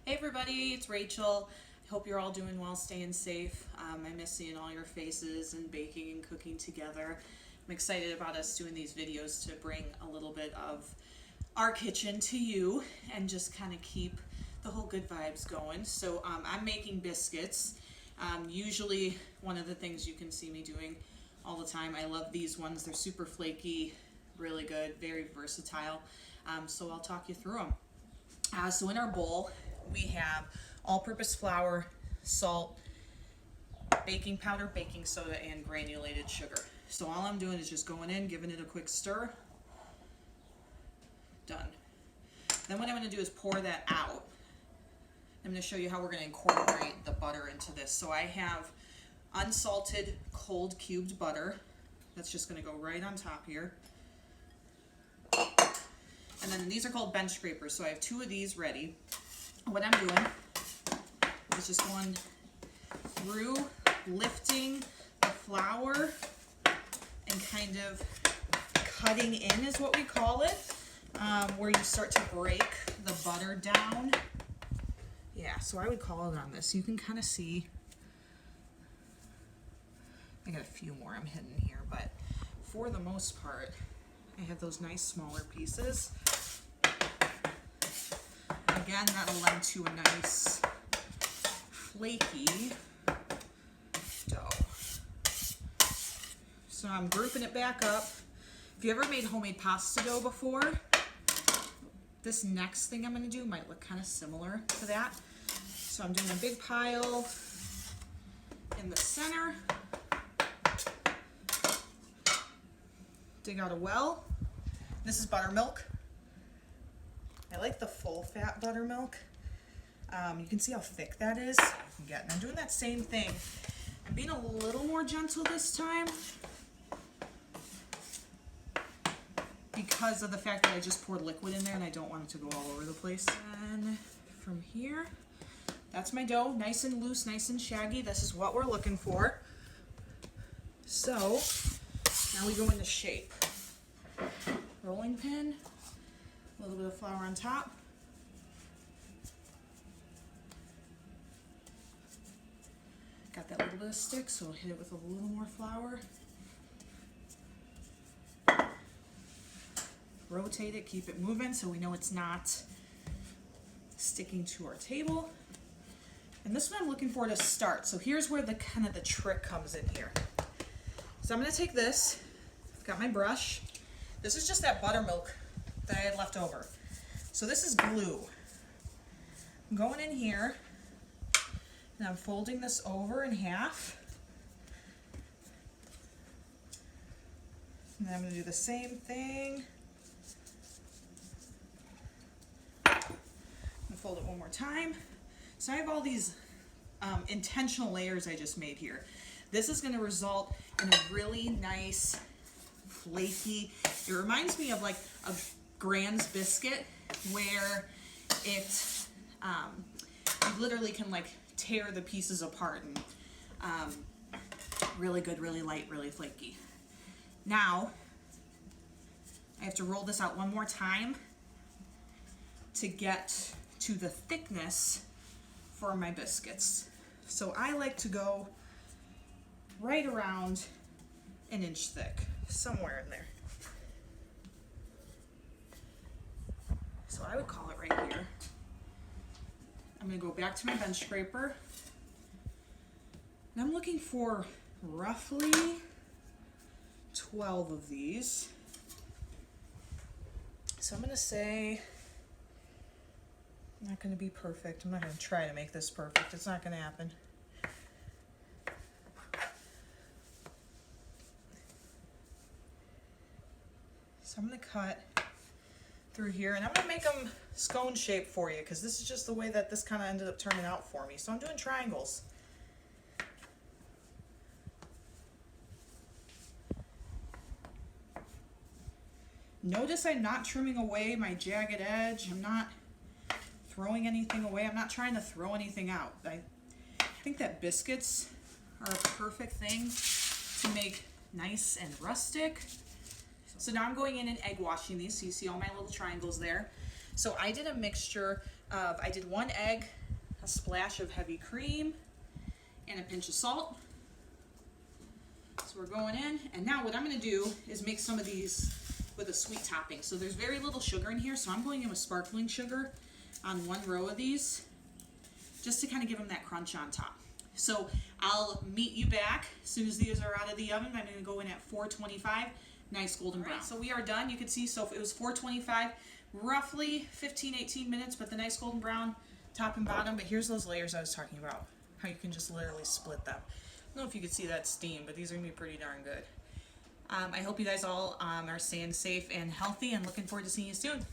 Hey everybody, it's Rachel. I hope you're all doing well, staying safe. I miss seeing all your faces and baking and cooking together. I'm excited about us doing these videos to bring a little bit of our kitchen to you and just kind of keep the whole good vibes going. So I'm making biscuits. Usually one of the things you can see me doing all the time. I love these ones. They're super flaky, really good, very versatile. So I'll talk you through them. So in our bowl, we have all-purpose flour, salt, baking powder, baking soda, and granulated sugar. So all I'm doing is just going in, giving it a quick stir. Done. Then what I'm going to do is pour that out. I'm going to show you how we're going to incorporate the butter into this. So I have unsalted, cold cubed butter. That's just going to go right on top here. And then these are called bench scrapers, so I have 2 of these ready. What I'm doing is just going through, lifting the flour and kind of cutting in is what we call it, where you start to break the butter down. Yeah, so I would call it on this. You can kind of see, I got a few more I'm hidden here, but for the most part, I have those nice smaller pieces. Again, that'll lend to a nice flaky dough. So I'm grouping it back up. If you ever made homemade pasta dough before, this next thing I'm going to do might look kind of similar to that. So I'm doing a big pile in the center. Dig out a well. This is buttermilk. I like the full fat buttermilk. You can see how thick that is. And I'm doing that same thing. I'm being a little more gentle this time because of the fact that I just poured liquid in there and I don't want it to go all over the place. And from here, that's my dough, nice and loose, nice and shaggy. This is what we're looking for. So now we go into shape. Rolling pin, a little bit of flour on top. Got that little bit of stick, so I'll hit it with a little more flour. Rotate it, keep it moving so we know it's not sticking to our table. And this one I'm looking for to start. So here's where the kind of the trick comes in here. So I'm going to take this, I've got my brush. This is just that buttermilk that I had left over. So this is glue. I'm going in here and I'm folding this over in half. And then I'm going to do the same thing. I'm going to fold it one more time. So I have all these intentional layers I just made here. This is going to result in a really nice flaky, it reminds me of like a Grand's biscuit where it, you literally can like tear the pieces apart and really good, really light, really flaky. Now, I have to roll this out one more time to get to the thickness for my biscuits. So I like to go right around an inch thick, somewhere in there. So I would call it right here. I'm going to go back to my bench scraper. And I'm looking for roughly 12 of these. So I'm going to say, I'm not going to be perfect. I'm not going to try to make this perfect. It's not going to happen. So I'm going to cut through here, and I'm going to make them scone shape for you because this is just the way that this kind of ended up turning out for me. So I'm doing triangles. Notice I'm not trimming away my jagged edge. I'm not throwing anything away. I'm not trying to throw anything out. I think that biscuits are a perfect thing to make nice and rustic. So now I'm going in and egg washing these, so you see all my little triangles there. So I did a mixture of, I did 1 egg, a splash of heavy cream, and a pinch of salt. So we're going in, and now what I'm going to do is make some of these with a sweet topping. So there's very little sugar in here, so I'm going in with sparkling sugar on 1 row of these, just to kind of give them that crunch on top. So I'll meet you back as soon as these are out of the oven. I'm going to go in at 425, nice golden brown. So we are done. You can see, so it was 425, roughly 15-18 minutes, but the nice golden brown top and bottom. But here's those layers I was talking about, how you can just literally split them. I don't know if you could see that steam, but these are going to be pretty darn good. I hope you guys all are staying safe and healthy, and looking forward to seeing you soon.